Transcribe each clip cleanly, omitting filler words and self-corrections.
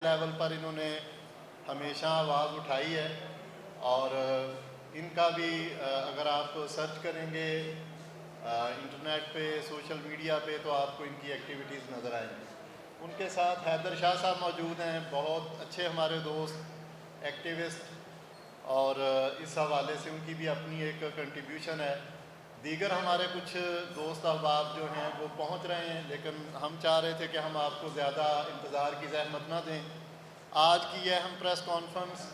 Level पर इन्होंने हमेशा आवाज़ उठाई है और इनका भी अगर आप सर्च करेंगे इंटरनेट पे, सोशल मीडिया पे, तो आपको इनकी एक्टिविटीज़ नज़र आएंगी। उनके साथ हैदर शाह साहब मौजूद हैं, बहुत अच्छे हमारे दोस्त, एक्टिविस्ट, और इस हवाले से उनकी भी अपनी एक कंट्रीब्यूशन है। दीगर हमारे कुछ दोस्त अहबाब जो हैं वो पहुंच रहे हैं, लेकिन हम चाह रहे थे कि हम आपको ज़्यादा इंतज़ार की ज़हमत ना दें। आज की यह हम प्रेस कॉन्फ्रेंस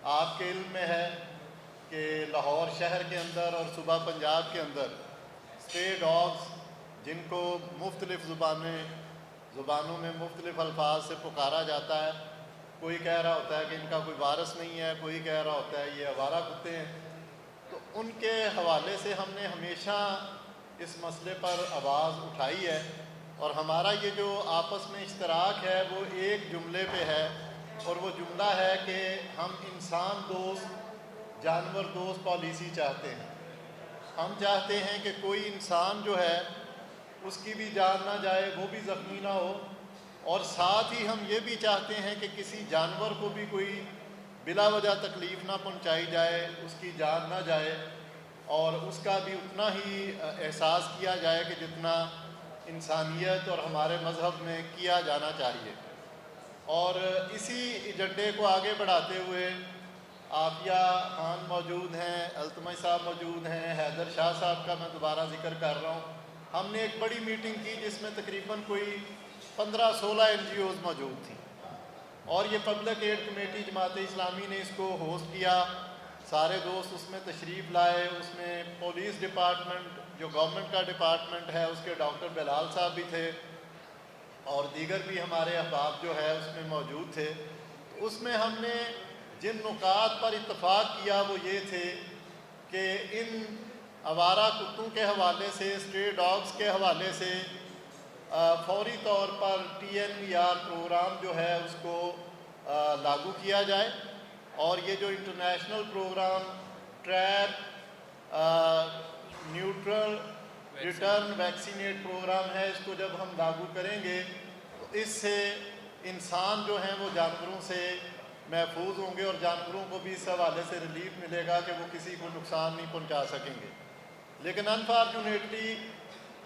आपके इल्म में है कि लाहौर शहर के अंदर और सूबा पंजाब के अंदर स्ट्रे डॉग्स, जिनको मुख्तलिफ़ ज़ुबानों में मुख्तलिफ़ अल्फाज से पुकारा जाता है, कोई कह रहा होता है कि इनका कोई वारस नहीं है, कोई कह रहा होता है ये आवारा कुत्ते हैं, तो उनके हवाले से हमने हमेशा इस मसले पर आवाज़ उठाई है। और हमारा ये जो आपस में इश्तराक है वो एक जुमले पे है, और वो जुमला है कि हम इंसान दोस्त, जानवर दोस्त पॉलिसी चाहते हैं। हम चाहते हैं कि कोई इंसान जो है उसकी भी जान ना जाए, वो भी ज़ख्मी ना हो, और साथ ही हम ये भी चाहते हैं कि किसी जानवर को भी कोई बिला वजह तकलीफ़ ना पहुंचाई जाए, उसकी जान ना जाए, और उसका भी उतना ही एहसास किया जाए कि जितना इंसानियत और हमारे मज़हब में किया जाना चाहिए। और इसी एजेंडे को आगे बढ़ाते हुए आफिया खान मौजूद हैं, अल्तमई साहब मौजूद हैं, हैदर शाह साहब का मैं दोबारा ज़िक्र कर रहा हूँ। हमने एक बड़ी मीटिंग की जिसमें तकरीबन कोई 15-16 NGOs मौजूद थी, और ये public add committee Jamaat Islami ने इसको होस्ट किया। सारे दोस्त उसमें तशरीफ़ लाए। उसमें पुलिस डिपार्टमेंट, जो गवर्नमेंट का डिपार्टमेंट है, उसके डॉक्टर बिलाल साहब भी थे, और दीगर भी हमारे अहबाब जो है उसमें मौजूद थे। तो उसमें हमने जिन नुकात पर इत्तफ़ाक़ किया वो ये थे कि इन आवारा कुत्तों के हवाले से, स्ट्रे डॉग्स के हवाले से फ़ौरी तौर पर TNVR प्रोग्राम जो है उसको लागू किया जाए। और ये जो international program trap, neutral, return, vaccinate program है, इसको जब हम लागू करेंगे तो इससे इंसान जो हैं वो जानवरों से महफूज होंगे, और जानवरों को भी इस हवाले से रिलीफ मिलेगा कि वो किसी को नुकसान नहीं पहुंचा सकेंगे। लेकिन अनफॉर्चुनेटली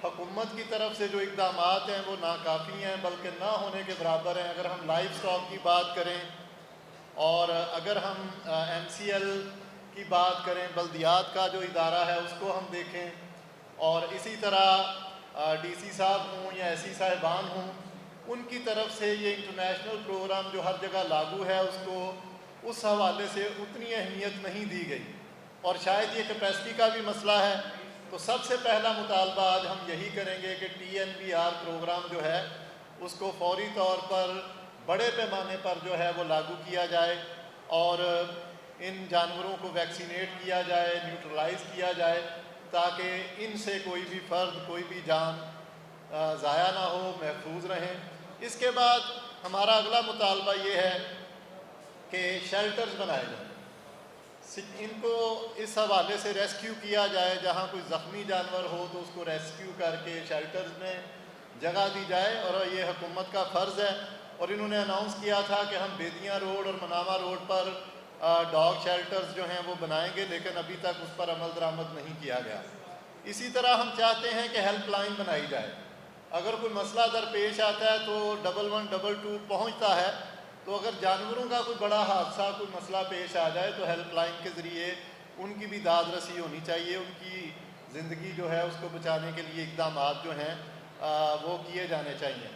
हुकूमत की तरफ से जो इक़दाम हैं वो नाकाफ़ी हैं, बल्कि ना होने के बराबर हैं। अगर हम लाइव स्टॉक की बात करें, और अगर हम MCL की बात करें, बल्दियात का जो इदारा है उसको हम देखें, और इसी तरह DC साहब हों या SC साहिबान हों, उनकी तरफ से ये इंटरनेशनल प्रोग्राम जो हर जगह लागू है उसको उस हवाले से उतनी अहमियत नहीं दी गई, और शायद ये कैपेसिटी का भी मसला है। तो सबसे पहला मुतालबा आज हम यही करेंगे कि TNVR प्रोग्राम जो है उसको फ़ौरी तौर पर बड़े पैमाने पर जो है वो लागू किया जाए, और इन जानवरों को वैक्सीनेट किया जाए, न्यूट्रलाइज़ किया जाए, ताकि इनसे कोई भी फ़र्द, कोई भी जान ज़ाया ना हो, महफूज रहें। इसके बाद हमारा अगला मुतालबा ये है कि शेल्टर्स बनाए जाएँ, इनको इस हवाले से रेस्क्यू किया जाए, जहाँ कोई ज़ख्मी जानवर हो तो उसको रेस्क्यू करके शेल्टर्स में जगह दी जाए, और ये हुकूमत का फ़र्ज़ है। और इन्होंने अनाउंस किया था कि हम बेदियाँ रोड और मनामा रोड पर डॉग शेल्टर्स जो हैं वो बनाएंगे, लेकिन अभी तक उस पर अमल दरामद नहीं किया गया। इसी तरह हम चाहते हैं कि हेल्पलाइन बनाई जाए। अगर कोई मसला दरपेश आता है तो 1122 पहुँचता है, तो अगर जानवरों का कोई बड़ा हादसा, कोई मसला पेश आ जाए तो हेल्पलाइन के ज़रिए उनकी भी दाद रसी होनी चाहिए, उनकी ज़िंदगी जो है उसको बचाने के लिए इक़दाम जो हैं वो किए जाने चाहिए।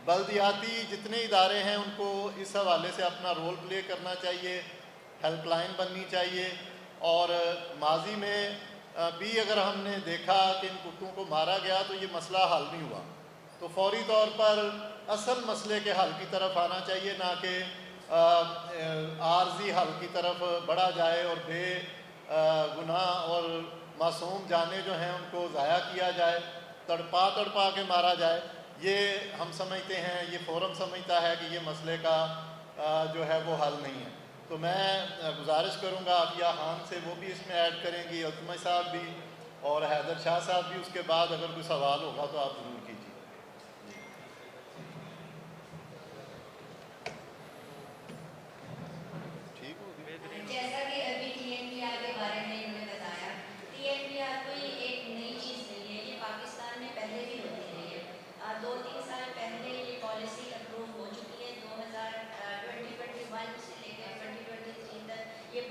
बल्दियाती जितने इदारे हैं उनको इस हवाले से अपना रोल प्ले करना चाहिए, हेल्पलाइन बननी चाहिए। और माजी में भी अगर हमने देखा कि इन कुत्तों को मारा गया तो ये मसला हल नहीं हुआ, तो फ़ौरी तौर पर असल मसले के हल की तरफ आना चाहिए, ना कि आर्जी हल की तरफ बढ़ा जाए और गुनाह और मासूम जाने जो हैं उनको ज़ाया किया जाए, तड़पा तड़पा के मारा जाए। ये हम समझते हैं, ये फ़ोरम समझता है कि ये मसले का जो है वो हल नहीं है। तो मैं गुजारिश करूँगा आफिया खान से, वो भी इसमें ऐड करेंगी, अल्तमई साहब भी, और हैदर शाह साहब भी। उसके बाद अगर कोई सवाल होगा तो आप ज़रूर कीजिए।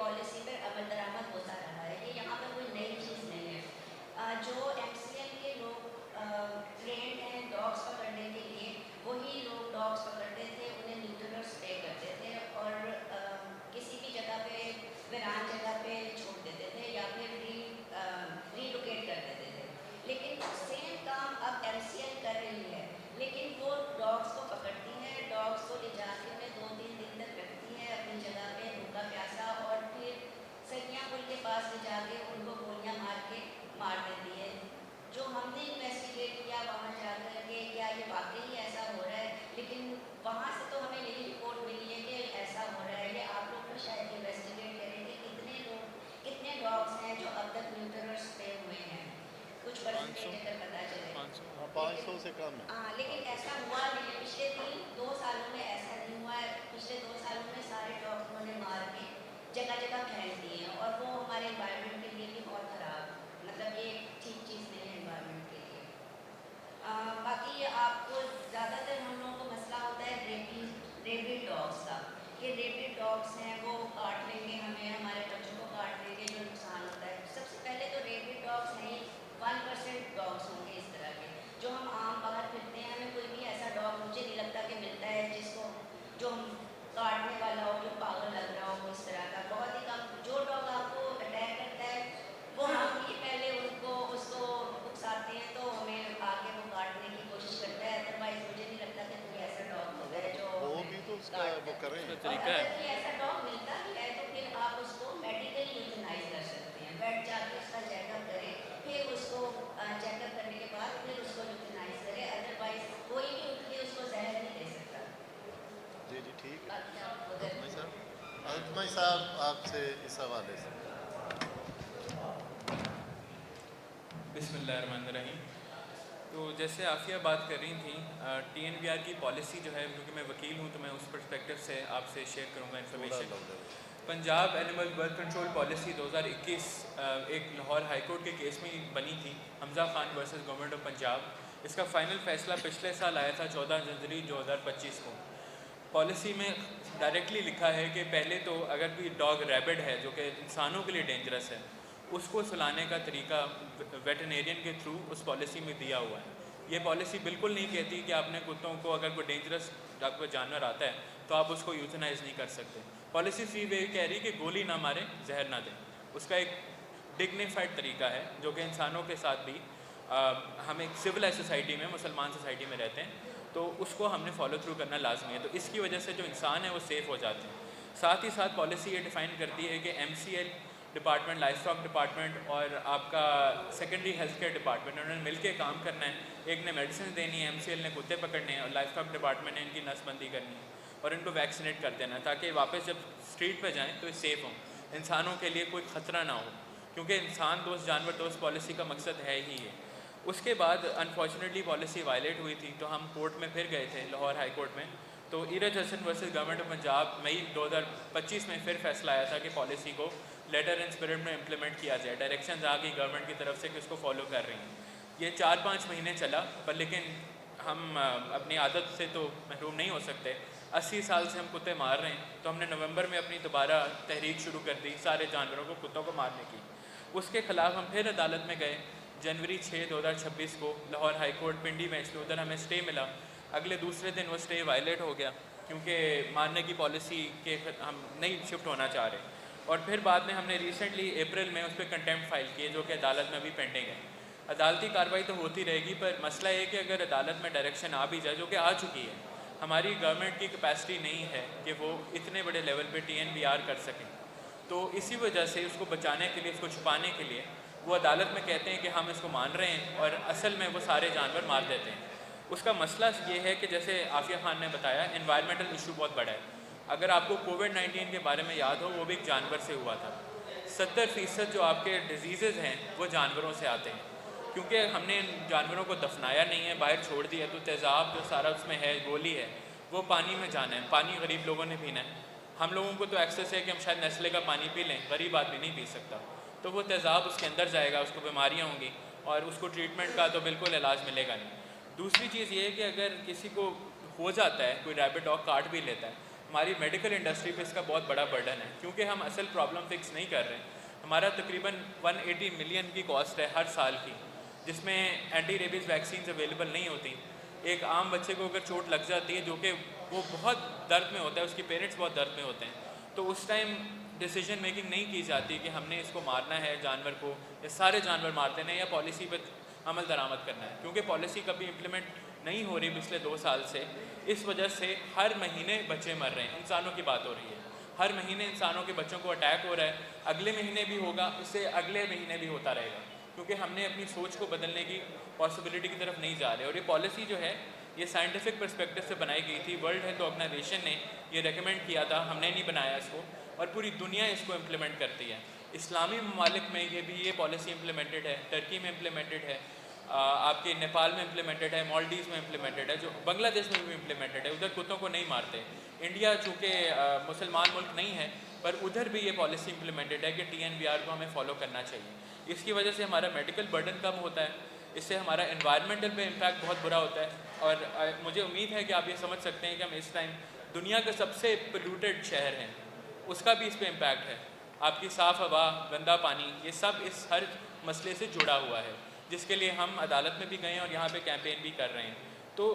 पॉलिसी पर अमल दरामद होता रहा है, ये यहाँ पर कोई नई चीज़ नहीं है। जो MCL के लोग ट्रेंड हैं डॉग्स पकड़ने के लिए, वही लोग डॉग्स पकड़ते थे, उन्हें न्यूट्रल स्प्रे करते थे और किसी भी जगह पे, वीरान जगह पे छोड़ देते थे या फिर रीलोकेट कर देते थे। लेकिन सेम काम अब MCL कर रही है, लेकिन वो डॉग्स को पकड़ती है, डॉग्स को ले जाके उन्हें 2-3 दिन तक रखती है अपनी जगह पे भूखा प्यासा, और फिर सैया पुल के पास ले जाके उनको गोलियां मार देती है। जो हमने इन्वेस्टिगेट किया वहाँ जाकर के, क्या ये वाकई ऐसा हो रहा है, लेकिन वहाँ से तो हमें यही रिपोर्ट मिली है कि ऐसा हो रहा है। ये आप लोग तो शायद इन्वेस्टिगेट करें कि कितने डॉग्स हैं जो अब तक न्यूट्रल स्प्रे हुए हैं, कुछ परसेंटेज अगर पता चले। 500 से कम है। हाँ, लेकिन ऐसा हुआ नहीं है, पिछले 2 सालों में ऐसा नहीं हुआ है। पिछले 2 सालों में सारे डॉग्स उन्होंने मार के जगह जगह फेंक दिए हैं, और वो हमारे एनवायरनमेंट के लिए भी बहुत ख़राब, मतलब ये ठीक चीज़ नहीं है एनवायरनमेंट के लिए। बाकी आपको ज़्यादातर हम लोगों को मसला होता है रेबिड डॉग्स का, कि रेबिड डॉग्स हैं वो काट लेंगे हमें, हमारे बच्चों को काट लेंगे, जो नुकसान होता है। सबसे पहले तो रेबिड डॉग्स नहीं, 1% डॉग्स होंगे इस तरह के, जो हम आम बाहर फिरते हैं, हमें कोई भी ऐसा डॉग मुझे नहीं लगता कि मिलता है जिसको जो हम काटने वाला हो, जो पागल लग रहा हो, इस तरह का बहुत ही कम। जो डॉग आपको अटैक करता है वो हम ही पहले उसको उकसाते हैं, तो हमें आके वो काटने की कोशिश करता है। अदरवाइज मुझे नहीं लगता कि कोई ऐसा डॉग होता है जो वो भी तो उसका वो कर रहे हैं। और अगर कोई ऐसा डॉग मिलता भी है तो फिर आप उसको मेडिकली यूथनाइज कर सकते हैं, बैठ जाके उसका चेकअप करें, फिर उसको चेकअप करने के बाद फिर उसको यूथनाइज करें। अदरवाइज कोई भी उठ के उसको जहर नहीं दे सकता। जी जी ठीक है। बाकी आप अगर अजमई साहब आपसे इस हवाले से। बिस्मिल्लाहिर्रहमानिर्रहीम। तो जैसे आफिया बात कर रही थी, TNVR की पॉलिसी जो है, क्योंकि मैं वकील हूँ तो मैं उस पर्सपेक्टिव से आपसे शेयर करूँगा information. Punjab animal birth control policy 2021 एक लाहौर हाई कोर्ट के केस में बनी थी, Hamza Khan versus government of Punjab. इसका फ़ाइनल फ़ैसला पिछले साल आया था 14 जनवरी 2025 को। पॉलिसी में डायरेक्टली लिखा है कि पहले तो अगर कोई डॉग रैबिड है जो कि इंसानों के लिए डेंजरस है, उसको सुलाने का तरीका वेटरनेरियन के थ्रू उस पॉलिसी में दिया हुआ है। ये पॉलिसी बिल्कुल नहीं कहती कि आपने कुत्तों को, अगर कोई डेंजरस कोई जानवर आता है तो आप उसको यूथनाइज नहीं कर सकते। पॉलिसी सिर्फ ये कह रही कि गोली ना मारें, जहर ना दें। उसका एक डिग्निफाइड तरीका है जो कि इंसानों के साथ भी हम एक सिविलाइज सोसाइटी में, मुसलमान सोसाइटी में रहते हैं, तो उसको हमने फॉलो थ्रू करना लाजमी है। तो इसकी वजह से जो इंसान है वो सेफ़ हो जाते हैं। साथ ही साथ पॉलिसी ये डिफ़ाइन करती है कि MCL department, life stock department और आपका सेकेंडरी हेल्थ केयर डिपार्टमेंट, उन्होंने मिलकर काम करना है। एक ने मेडिसिन देनी है, MCL ने कुत्ते पकड़ने हैं, और लाइफ स्टॉक डिपार्टमेंट ने इनकी नसबंदी करनी है और इनको वैक्सीनेट कर देना है, ताकि वापस जब स्ट्रीट पर जाएँ तो ये सेफ़ हों, इंसानों के लिए कोई ख़तरा ना हो, क्योंकि इंसान दोस्त जानवर दोस्त पॉलिसी का मकसद है ही ये। उसके बाद अनफॉर्चुनेटली पॉलिसी वायलेट हुई थी, तो हम कोर्ट में फिर गए थे, लाहौर हाई कोर्ट में। तो Iraj Hasan versus government of Punjab मई 2025 में फिर फैसला आया था कि पॉलिसी को लेटर एंड स्पिरिट में इम्प्लीमेंट किया जाए। डायरेक्शंस आ गई गवर्नमेंट की तरफ से कि उसको फॉलो कर रही हैं। ये 4-5 महीने चला, पर लेकिन हम अपनी आदत से तो महरूम नहीं हो सकते। 80 साल से हम कुत्ते मार रहे हैं, तो हमने नवंबर में अपनी दोबारा तहरीक शुरू कर दी सारे जानवरों को, कुत्तों को मारने की। उसके ख़िलाफ़ हम फिर अदालत में गए जनवरी 6, 2026 को, लाहौर हाई कोर्ट पिंडी बेंच पे। उधर हमें स्टे मिला। अगले दूसरे दिन वो स्टे वायलेट हो गया, क्योंकि मारने की पॉलिसी के हम नहीं शिफ्ट होना चाह रहे। और फिर बाद में हमने रिसेंटली अप्रैल में उस पर कंटेम्प्ट फाइल किए, जो कि अदालत में अभी पेंडिंग है। अदालती कार्रवाई तो होती रहेगी, पर मसला ये कि अगर अदालत में डायरेक्शन आ भी जाए, जो कि आ चुकी है, हमारी गवर्नमेंट की कैपेसिटी नहीं है कि वो इतने बड़े लेवल पे TNVR कर सकें। तो इसी वजह से उसको बचाने के लिए, उसको छुपाने के लिए वो अदालत में कहते हैं कि हम इसको मान रहे हैं, और असल में वो सारे जानवर मार देते हैं। उसका मसला ये है कि जैसे आफिया खान ने बताया, एनवायरमेंटल इशू बहुत बड़ा है। अगर आपको कोविड-19 के बारे में याद हो, वो भी एक जानवर से हुआ था। 70% जो आपके डिजीज़ हैं वो जानवरों से आते हैं, क्योंकि हमने इन जानवरों को दफनाया नहीं है, बाहर छोड़ दिया, तो तेज़ाब जो सारा उसमें है, गोली है, वो पानी में जाना है। पानी गरीब लोगों ने पीना है। हम लोगों को तो एक्सेस है कि हम शायद नेस्ले का पानी पी लें, गरीब आदमी नहीं पी सकता। तो वो तेज़ाब उसके अंदर जाएगा, उसको बीमारियाँ होंगी, और उसको ट्रीटमेंट का तो बिल्कुल इलाज मिलेगा नहीं। दूसरी चीज़ ये है कि अगर किसी को हो जाता है, कोई रैबिट डॉग काट भी लेता है, हमारी मेडिकल इंडस्ट्री पे इसका बहुत बड़ा बर्डन है, क्योंकि हम असल प्रॉब्लम फिक्स नहीं कर रहे हैं। हमारा तकरीबन 180 मिलियन की कॉस्ट है हर साल की, जिसमें एंटी रेबीज़ वैक्सीन अवेलेबल नहीं होती। एक आम बच्चे को अगर चोट लग जाती है, जो कि वो बहुत दर्द में होता है, उसके पेरेंट्स बहुत दर्द में होते हैं, तो उस टाइम डिसीजन मेकिंग नहीं की जाती कि हमने इसको मारना है जानवर को, या सारे जानवर मार देना है, या पॉलिसी पर अमल दरामद करना है। क्योंकि पॉलिसी कभी इम्प्लीमेंट नहीं हो रही पिछले 2 साल से, इस वजह से हर महीने बच्चे मर रहे हैं। इंसानों की बात हो रही है, हर महीने इंसानों के बच्चों को अटैक हो रहा है, अगले महीने भी होगा, उससे अगले महीने भी होता रहेगा, क्योंकि हमने अपनी सोच को बदलने की पॉसिबिलिटी की तरफ नहीं जा रहे। और ये पॉलिसी जो है, ये साइंटिफिक पर्सपेक्टिव से बनाई गई थी। वर्ल्ड हेल्थ ऑर्गेनाइजेशन ने ये रेकमेंड किया था, हमने नहीं बनाया इसको, और पूरी दुनिया इसको इम्प्लीमेंट करती है। इस्लामी ममालिक में ये पॉलिसी इम्प्लीमेंटेड है, टर्की में इम्प्लीमेंटेड है, आपके नेपाल में इम्प्लीमेंटेड है, मालदीव्स में इम्प्लीमेंटेड है, जो बांग्लादेश में भी इम्प्लीमेंटेड है। उधर कुत्तों को नहीं मारते। इंडिया चूँकि मुसलमान मुल्क नहीं है, पर उधर भी ये पॉलिसी इम्प्लीमेंटेड है कि TNVR को हमें फॉलो करना चाहिए। इसकी वजह से हमारा मेडिकल बर्डन कम होता है, इससे हमारा एनवायरमेंटल पे इम्पैक्ट बहुत बुरा होता है। और मुझे उम्मीद है कि आप ये समझ सकते हैं कि हम इस टाइम दुनिया का सबसे पोल्यूटेड शहर हैं, उसका भी इस पर इम्पैक्ट है। आपकी साफ़ हवा, गंदा पानी, ये सब इस हर मसले से जुड़ा हुआ है, जिसके लिए हम अदालत में भी गए हैं और यहाँ पे कैंपेन भी कर रहे हैं। तो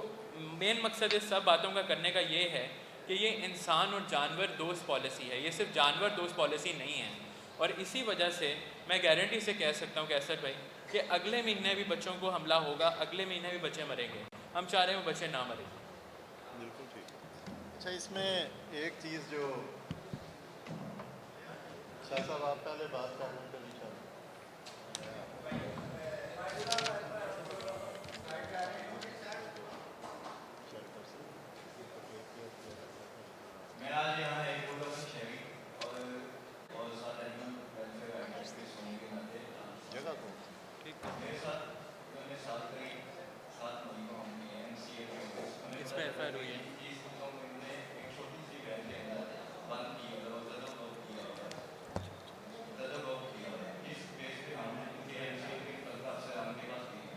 मेन मकसद इस सब बातों का करने का ये है कि ये इंसान और जानवर दोस्त पॉलिसी है, ये सिर्फ जानवर दोस्त पॉलिसी नहीं है। और इसी वजह से मैं गारंटी से कह सकता हूँ कैसर भाई कि अगले महीने भी बच्चों को हमला होगा, अगले महीने भी बच्चे मरेंगे। हम चाह रहे हैं वो बच्चे ना मरें। बिल्कुल ठीक। अच्छा, इसमें एक चीज़ जो शाह साहब आप पहले बात कर रहे थे, मैं आज यहाँ एक शहरी और साथ वेलफेयर आइटम्स के सोने के नाते जगह को ठीक है, मेरे साथ मैंने साल करीब 7 मई को हमने NCA इस पर FIR हुई है। इस कुत्तों को इन्होंने एक छोटी सी वैन के अंदर बंद किया और तदब्बर किया इस बेस पे हम उनके NCA के अफसरान के पास गए।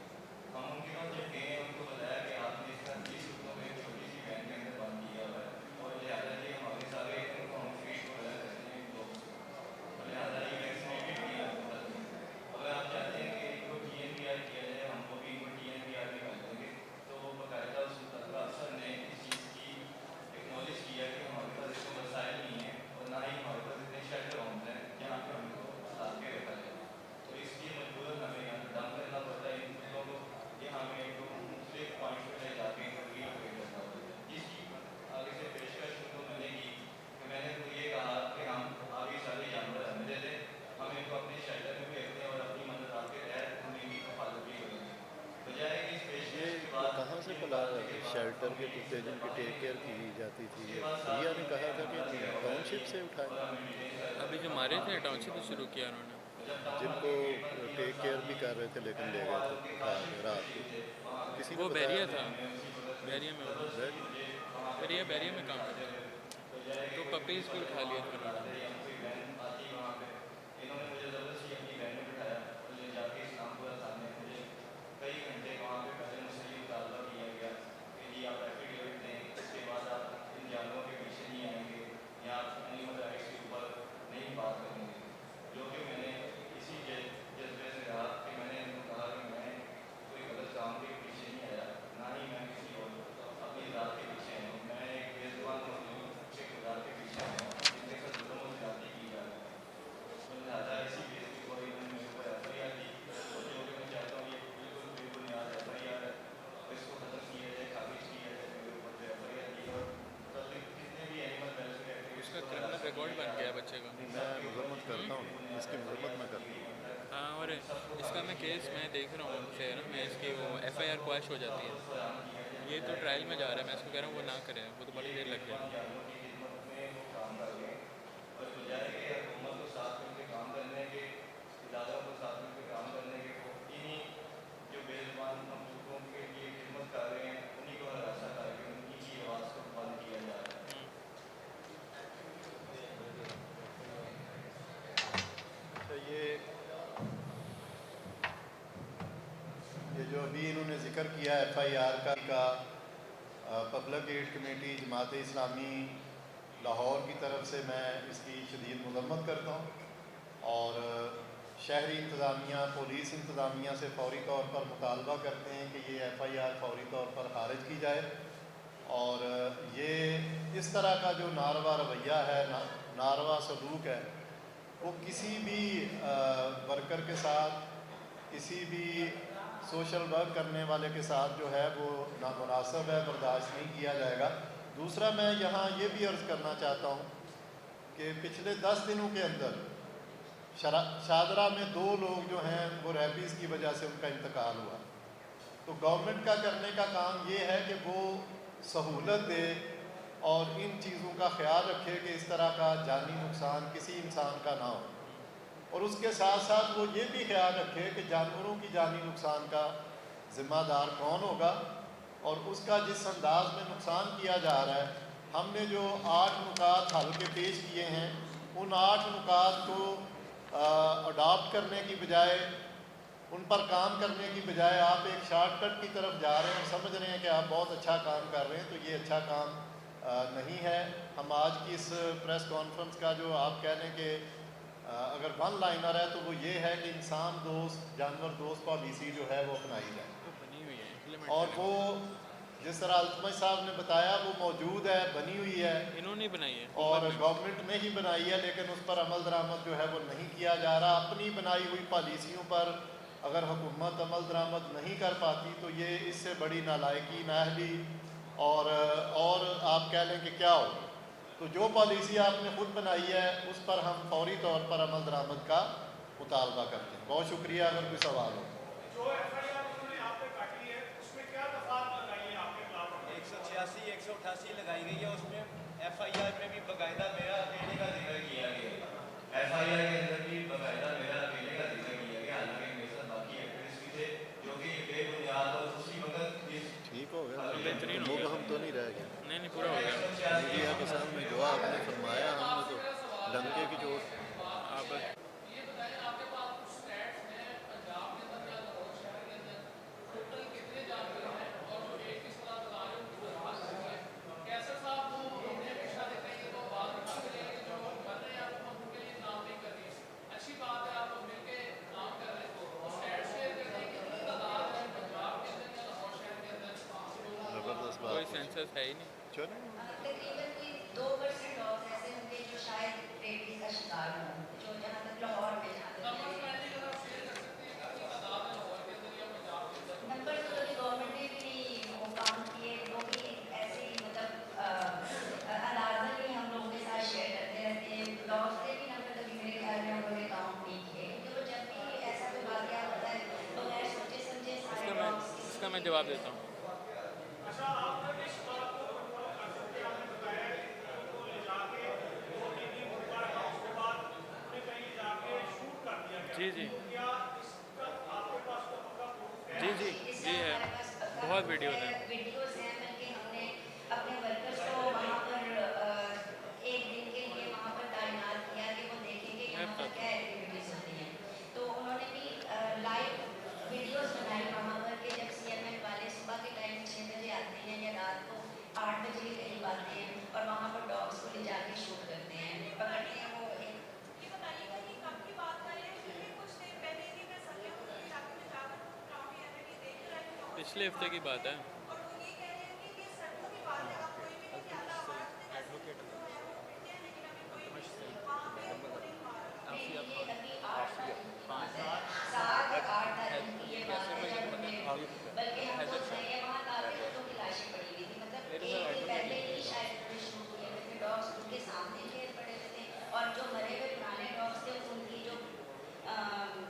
हम उनके पास जब गए, उनको बताया कि आपने इस तरह 30 कुत्तों को एक छोटी सी वैन के अंदर बंद किया हुआ है और लिहाजा ये हमारे सारे उनको हम फ्री को अलग करते हैं लोग, लिहाजा ये वैक्सीनेटेड किया अगर आप चाहते हैं कि इनको TNVR किया जाए, हम वो भी इनको TNVR भी कर देंगे। तो बाकायदा उस अफसर ने इस चीज़ की एक्नॉलेज किया कि हमारे पास इसको वसाइल नहीं है और ना ही हमारे पास इतने शेल्टर होम्स हैं जहाँ पे हमको साथ के रखा जाए। तो इसलिए मजबूरन हमें यहाँ डंप करना पड़ता है इन कुत्तों को, ये हमें एक मुख्तलिफ पॉइंट पर ले जाके रीलोकेट करना पड़ता है। जिसकी आगे से पेशकश उनको मिलेगी कि मैंने तो ये कहा कि हम आगे सारे जानवर हमें दे दें, हम इनको अपने शेल्टर में भेजते हैं और अपनी मदद आपके तहत हम इनकी हिफाजत भी करेंगे। बजाय कि इस ये पेशकश के बाद कहाँ से पला शेल्टर के कुत्ते जिनकी टेक केयर की जाती थी, ये रिया ने कहा था कि टाउनशिप से उठाए, अभी जो मारे थे टाउनशिप से शुरू किया उन्होंने, जिनको टेक केयर भी कर रहे थे लेकिन ले गए थे उठा के रात को। किसी वो ने बैरिया बताया था, बैरिया में वो बैरिया? बैरिया में काम करता था, तो पपीज़ को उठा लिया था उन्होंने। इन्होंने मुझे ज़बरदस्ती अपनी वैन में बिठाया और ले जाके इस्लामपुरा थाने में मुझे कई घंटे वहाँ पे पहले मुझसे ये मुतालबा किया गया कि जी आप एफिडेविट दें, इसके बाद आप इन जानवरों के पीछे नहीं आएंगे या आप एनिमल राइट्स के ऊपर नहीं बात करेंगे। जो कि मैंने इसी जज्बे से रहा कि मैंने इनको कहा कि मैं कोई गलत काम के पीछे नहीं आया, ना ही मैं किसी और अपनी ज़ात के पीछे आया हूँ। मैं एक बेजुबान मजलूम के खुदा के पीछे आया हूँ जिनके साथ जुल्म और ज़्यादती की जा रही है। लिहाजा इसी बेस के ऊपर इन्होंने मेरे ऊपर FIR दी और जो कि मैं चाहता हूँ ये बिल्कुल बेबुनियाद FIR है और इसको खत्म किया जाए, खारिज किया जाए। मेरे ऊपर जो FIR दी और कितने भी एनिमल वेलफेयर उसका एक्टिविस्ट क्रिमिनल रिकॉर्ड बन गया बच्चे का। मैं मजम्मत करता हूँ, इसकी मजम्मत मैं करता हूँ। हाँ, और इसका मैं केस मैं देख रहा हूँ उनसे ना, मैं इसकी वो FIR क्वाश हो जाती है। ये तो ट्रायल में जा रहा है, मैं इसको कह रहा हूँ वो ना करें, वो तो बड़ी देर लग जाएगी। काम कर रहे हैं और बजाय कि हुकूमत को साथ मिलकर काम करने के, इदारों को साथ मिलकर काम करने के, इन्हीं जो बेजुबान मखलूकों के लिए खिदमत कर रहे हैं उन्हीं को हरासा करके उन्हीं की आवाज़ को बंद किया जा रहा है। अच्छा, ये जो अभी इन्होंने जिक्र किया FIR का public add committee, Jamaat Islami, Lahore की तरफ से मैं इसकी शदीद मज़म्मत करता हूँ और शहरी इंतज़ामिया पुलिस इंतज़ामिया से फौरी तौर पर मुतालबा करते हैं कि ये FIR फौरी तौर पर खारिज की जाए और ये इस तरह का जो नारवा रवैया है नारवा सलूक है वो किसी भी वर्कर के साथ किसी भी सोशल वर्क करने वाले के साथ जो है वो नामुनासिब है, बर्दाश्त नहीं किया जाएगा। दूसरा मैं यहाँ ये भी अर्ज़ करना चाहता हूँ कि पिछले 10 दिनों के अंदर शादरा में 2 लोग जो हैं वो रेबीज़ की वजह से उनका इंतकाल हुआ। तो गवर्नमेंट का करने का काम ये है कि वो सहूलत दे और इन चीज़ों का ख्याल रखे कि इस तरह का जानी नुकसान किसी इंसान का ना हो और उसके साथ साथ वो ये भी ख्याल रखे कि जानवरों की जानी नुकसान का ज़िम्मेदार कौन होगा और उसका जिस अंदाज में नुकसान किया जा रहा है। हमने जो 8 नुकात हल के पेश किए हैं उन 8 नुकात को अडॉप्ट करने की बजाय उन पर काम करने की बजाय आप एक शॉर्टकट की तरफ जा रहे हैं और समझ रहे हैं कि आप बहुत अच्छा काम कर रहे हैं, तो ये अच्छा काम नहीं है। हम आज की इस प्रेस कॉन्फ्रेंस का जो आप कह लें कि अगर वन लाइनर है तो वो ये है कि इंसान दोस्त जानवर दोस्त पॉलिसी जो है वो अपनाई जाए बनी हुई है और वो जिस तरह अल्तमज साहब ने बताया वो मौजूद है, बनी हुई है, इन्होंने बनाई है और गवर्नमेंट ने ही बनाई है, लेकिन उस पर अमल दरामद जो है वो नहीं किया जा रहा। अपनी बनाई हुई पॉलिसियों पर अगर हुकूमत अमल दरामद नहीं कर पाती तो ये इससे बड़ी नालायकी नाअहली और आप कह लें कि क्या हो। तो जो पॉलिसी आपने ख़ुद बनाई है उस पर हम फौरी तौर पर अमल दरामद का मुतालबा करते हैं। बहुत शुक्रिया। अगर कोई सवाल हो। जो FIR उन्होंने आप पे काटी है उसमें क्या दफात लगाई है आपके खिलाफ? 186 188 लगाई गई है। उसमें FIR में भी बाकायदा मेरा अकेले का जिक्र किया गया। FIR के अंदर भी बाकायदा मेरा अकेले का जिक्र किया गया, हालांकि मेरे साथ बाकी एक्टिविस्ट भी थे जो कि बेबुनियाद और उसी वक्त ठीक हो गया, बेहतरीन हो गया। हम तो नहीं रह गए। नहीं पूरा हो गया। मीडिया के सामने जो आपने फरमाया हमने तो डंके की चोट आप ज़बरदस्त कोई बात। सेंसस है ही नहीं। चलो तकरीबन कोई 2% डॉग्स ऐसे होंगे जो शायद रेबीज का शिकार हों, जो जहाँ तक लाहौर में जहाँ तक नंबर तो कभी गवर्नमेंट ने भी नहीं वो काम किए, वो भी ऐसे ही मतलब अंदाजा नहीं हम लोगों के साथ शेयर करते रहते हैं। डॉग्स के भी नंबर कभी मेरे ख्याल में उन्होंने काउंट नहीं किए, क्योंकि वो जब भी ऐसा कोई वाक़या होता है बगैर सोचे समझे सारे डॉग्स इसका मैं जवाब देता हूँ। अच्छा, आपने इस बात को कंफर्म कर सकते हैं? आपने बताया कि उनको ले जाके 2-3 दिन मुकर्रर था, उसके बाद उन्हें कहीं ले जाके शूट कर दिया गया। जी जी तो क्या इसका आपके पास कोई पक्का प्रूफ है? जी जी इसका जी है, हमारे पास पक्का बहुत proof वीडियोज़ है, हैं। वीडियोज़ हैं, बल्कि हमने अपने वर्कर्स को वहाँ पर एक दिन के लिए वहाँ पर तैनात किया कि वो देखेंगे यहाँ पर क्या एक्टिविटीज़ होती हैं। तो उन्होंने भी लाइव वीडियोज़ बनाई वहाँ पर कि जब CMN वाले सुबह के टाइम 6 बजे आते हैं या रात को 8 बजे के करीब आते हैं और वहाँ पर डॉग्स को ले जाके शूट करते हैं, पकड़ते हैं। वो एक ये बताइएगा कि कब की बात कर रहे हैं? क्योंकि कुछ दिन पहले ही मैं सत्या के इलाके में जाकर काफी एमएलए देख रही हूँ पिछले हफ्ते की बात है। और वो ये कह रहे हैं कि ये सर्दियों की बात है, आप कोई भी नहीं कहता आवाज में एडवोकेट जो है वो कहते हैं, लेकिन अभी कोई भी वहाँ पे वो नहीं हुआ। ये अभी 8 तारीख की बात है, 7 और 8 तारीख की ये बात है जब हमने, बल्कि हम तो नहीं है वहाँ काफी लोगों की लाशें पड़ी हुई थी, मतलब एक दिन पहले ही शायद उन्होंने शुरू किए हुए थे। डॉग्स उनके सामने ढेर पड़े हुए थे और जो मरे हुए पुराने डॉग्स थे उनकी जो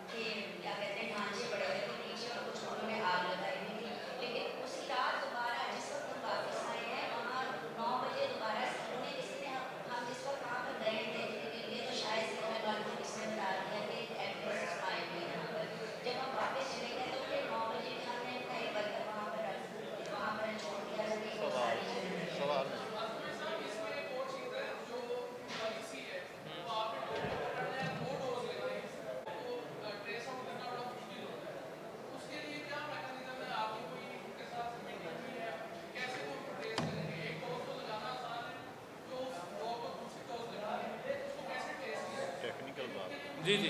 थे क्या कहते हैं ढांचे पड़े हुए थे नीचे और कुछ उन्होंने आग लगाई हुई थी। लेकिन उसी रात दोबारा जिस वक्त हम वापस आए हैं वहाँ 9 बजे दोबारा से उन्हें किसी ने हम जिस वक्त वहाँ पर गए थे देखने के लिए तो शायद से हमें वालों को किसी ने बता दिया कि एड्रेस आए हुए हैं यहाँ पर। जब हम वापस चले गए तो फिर 9 बजे भी हमने कई वर्कर वहाँ पर छोड़ दिया कि वो सारी चीज़ें सवाल जी जी,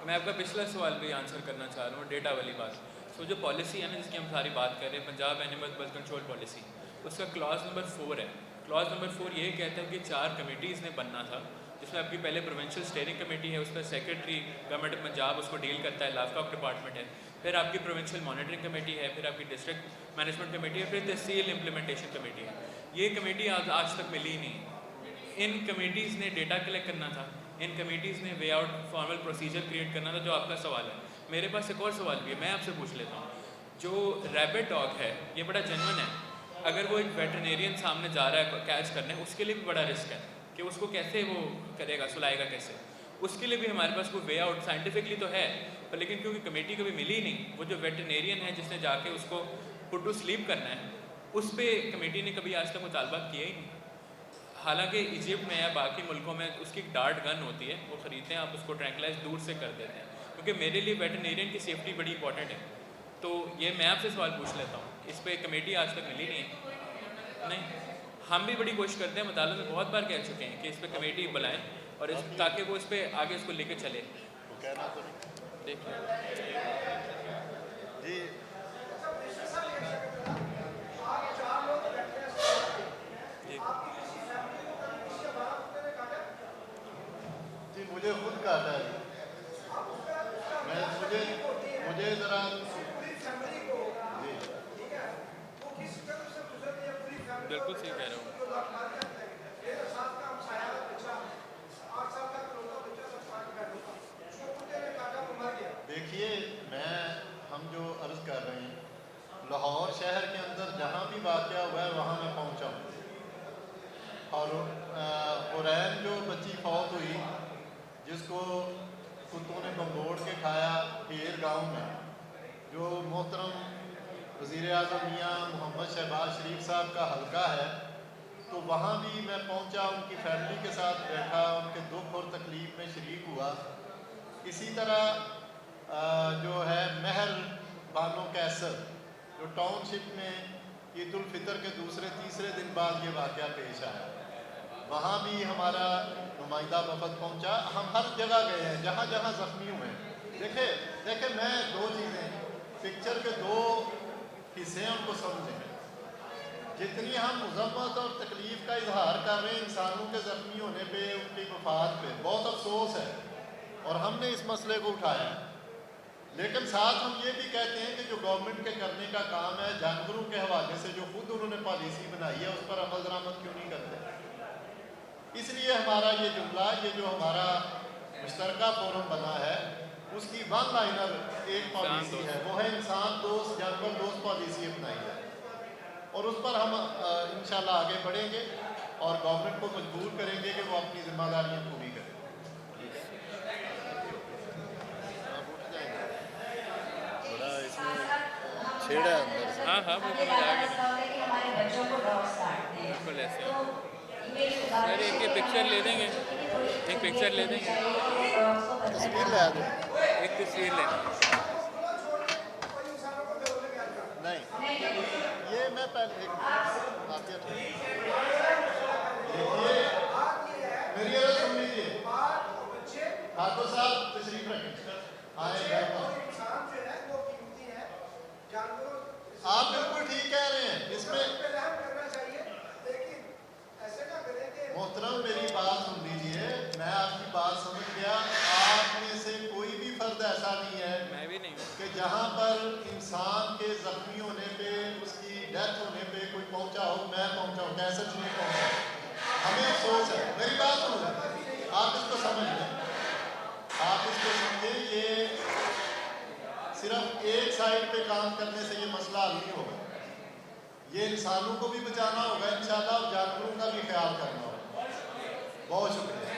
मैं आपका पिछला सवाल भी आंसर करना चाह रहा हूँ, डेटा वाली बात। सो जो पॉलिसी है ना जिसकी हम सारी बात कर रहे हैं, Punjab animal birth control policy, उसका क्लॉज नंबर 4 है। क्लॉज नंबर 4 ये कहता है कि 4 कमेटीज़ ने बनना था, जिसमें आपकी पहले प्रोविंशियल स्टेयरिंग कमेटी है, उस पर सेक्रेटरी गवर्नमेंट ऑफ पंजाब उसको डील करता है, लाइफस्टॉक डिपार्टमेंट है, फिर आपकी प्रोविंशियल मॉनिटरिंग कमेटी है, फिर आपकी डिस्ट्रिक्ट मैनेजमेंट कमेटी है, फिर तहसील इम्प्लीमेंटेशन कमेटी है। ये कमेटी आज तक मिली नहीं। इन कमेटीज़ ने डेटा कलेक्ट करना था, इन कमेटीज़ ने way out formal procedure create करना था, जो आपका सवाल है। मेरे पास एक और सवाल भी है, मैं आपसे पूछ लेता हूँ। जो रैबिट डॉग है ये बड़ा जेन्युइन है, अगर वो एक वेटरनेरियन सामने जा रहा है कैच करने, उसके लिए भी बड़ा रिस्क है कि उसको कैसे वो करेगा, सुलाएगा कैसे, उसके लिए भी हमारे पास कोई वे आउट साइंटिफिकली तो है, पर लेकिन क्योंकि कमेटी कभी मिली नहीं, वो जो वेटरनेरियन है जिसने जाके उसको पुट टू स्लीप करना है, उस पर कमेटी ने कभी आज तक मुतालबा किया ही नहीं। हालांकि इजिप्ट में या बाकी मुल्कों में उसकी एक डार्ट गन होती है, वो ख़रीदते हैं, आप उसको ट्रैंकलाइज दूर से कर देते हैं, क्योंकि मेरे लिए वेटरनेरियन की सेफ्टी बड़ी इंपॉर्टेंट है। तो ये मैं आपसे सवाल पूछ लेता हूँ, इस पर कमेटी आज तक मिली नहीं है। नहीं, हम भी बड़ी कोशिश करते हैं, अदालत में बहुत बार कह चुके हैं कि इस पर कमेटी बुलाएं और इस ताकि वो इस पर आगे इसको लेके चले। वो कहना तो नहीं। देखिए जी जी, मुझे खुद काटा है। मैं मुझे ज़रा बिल्कुल सही कह रहा हूँ। देखिए, हम जो अर्ज़ कर रहे हैं, लाहौर शहर के अंदर जहाँ भी वाक़या हुआ है वहाँ मैं पहुँचा हूँ। और हुरैन जो बच्ची फौत हुई, जिसको कुत्तों ने बंगोड़ के खाया ढेर गाँव में, जो मोहतरम वज़ीर आज़म मियाँ मोहम्मद शहबाज शरीफ साहब का हल्का है, तो वहाँ भी मैं पहुँचा, उनकी फैमिली के साथ बैठा, उनके दुख और तकलीफ़ में शरीक हुआ। इसी तरह जो है महल बानो कैसर, जो टाउनशिप में ईद उल फितर के दूसरे तीसरे दिन बाद ये वाक़या पेश आया, वहाँ भी हमारा नुमाइंदा वफद पहुँचा। हम हर जगह गए हैं जहाँ जहाँ ज़ख्मी हुए हैं। देखे मैं दो चीज़ें, पिक्चर के दो हिस्से हैं, उनको समझें। जितनी हम मज़म्मत और तकलीफ़ का इजहार कर रहे हैं इंसानों के ज़ख्मी होने पे, उनकी वफ़ात पे, बहुत अफसोस है और हमने इस मसले को उठाया है, लेकिन साथ हम ये भी कहते हैं कि जो गवर्नमेंट के करने का काम है, जानवरों के हवाले से जो खुद उन्होंने पॉलिसी बनाई है उस पर अमल दरामद क्यों नहीं करते। इसलिए हमारा ये जुमला, ये जो हमारा मुश्तरका फोरम बना है, उसकी वन लाइनर एक पॉलिसी है, वो है इंसान दोस्त जानवर दोस्त पॉलिसी अपनाई है, और उस पर हम इंशाल्लाह आगे बढ़ेंगे और गवर्नमेंट को मजबूर करेंगे कि वो अपनी जिम्मेदारियाँ पूरी करें। छेड़ा अंदर से। हाँ हाँ, वो समझ आ गया। हमारे बच्चों को डॉग्स काटते हैं, बिल्कुल ऐसे तो है। ये सर एक पिक्चर ले देंगे, एक पिक्चर ले देंगे, तस्वीर ला दो। एक तस्वीर ले। नहीं, ये मैं पहले देखिए मेरी अर्ज़ सुन लीजिए। ठाकुर साहब तशरीफ रखें, आए। आप बिल्कुल ठीक कह रहे हैं, इसमें मोहतरम मेरी बात सुन लीजिए, मैं आपकी बात समझ गया। आप में से कोई भी फर्द ऐसा नहीं है, मैं भी नहीं हूँ, कि जहाँ पर इंसान के ज़ख्मी होने पे, उसकी डेथ होने पे कोई पहुँचा हो, मैं पहुँचा हूँ, कैसे नहीं पहुँचा। हमें अफसोस है। मेरी बात सुनो, आप इसको समझ लें, आप इसको समझें। ये सिर्फ एक साइड पे काम करने से ये मसला हल नहीं होगा। ये इंसानों को भी बचाना होगा इंशाल्लाह, और जानवरों का भी ख्याल करना होगा। बहुत शुक्रिया।